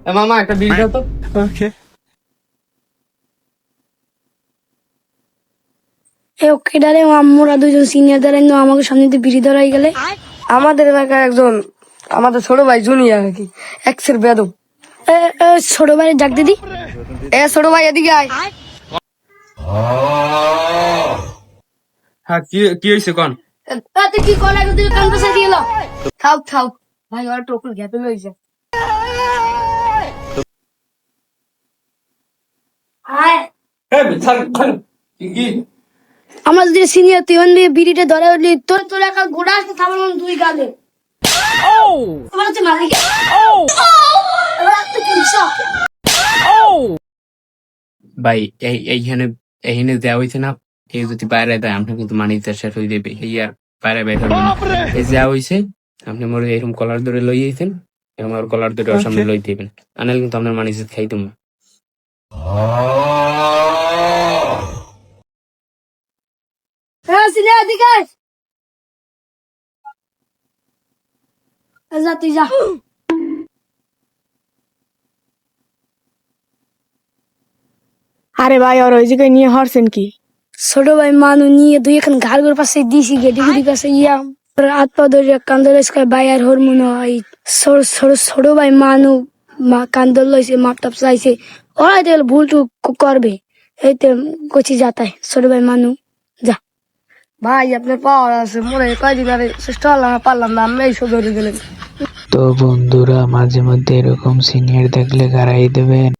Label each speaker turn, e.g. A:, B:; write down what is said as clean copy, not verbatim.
A: মামা একটা বিড়ি দাও তো।
B: ওকে।
C: ওকে ডারে আমরা দুজন সিনিয়র দাঁড়াই আমাকে সামনে দিয়ে বিড়ি ধরাই গেলে
D: আমাদের এলাকার একজন আমাদের ছোট ভাই জুনিয়র আর কি এক্সের বেদম।
C: ছোট ভাই ডাক দিদি।
D: ছোট ভাই এদিকে আয়।
A: হ্যাঁ কি হয়েছে কন?
D: তুই কি করলে তুই কান পাশে দিয়ে এলো খাও খাও ভাই ওর টোকুল ঘেপে লইছে।
A: কি
C: আমরা যদি সিনিয়র তুই বিড়িটা ধরে উঠলি তোর তোর একা গোড়া আসতে থামার মন দুই গালে এবার হচ্ছে মালিক
A: ভাই এইখানে এইখানে দেওয়া হয়েছে না, এই যদি বাইরে দেয় আমরা কিন্তু মানি শেষ হয়ে যাবে। এই আর বাইরে বের হবে না। এই দেওয়া হয়েছে, আপনি মোরে এরকম কলার ধরে লই আইছেন, এরকম আর কলার ধরে ওর সামনে লই দিবেন, আনালে কিন্তু আপনার মানি খাই তুমি।
C: সিনিয়র এদিকে আয়। যা তুই যা।
E: আরে ভাই, আর ওই জায়গায় নিয়ে হারছেন কি?
C: ছোট ভাই মানু নিয়ে দুই এখন ঘাড় ঘর পাশে দিছি গেটি গুটি পাশে ইয়া হাত পা ধরে কান্দর ভাই আর হর মনে হয় ছোট ভাই মানু কান্দর লইছে মাপ টাপ চাইছে ওরা তো ভুল টুক করবে এইতে কচি যাতায় ছোট ভাই মানু যা।
D: ভাই আপনার পাওয়ার আছে মনে কয়দিন আরে চেষ্টা পারলাম না আমি এইসব ধরে গেলেন।
F: তো বন্ধুরা, মাঝে মধ্যে এরকম সিনিয়র দেখলে গাড়াই দেবেন।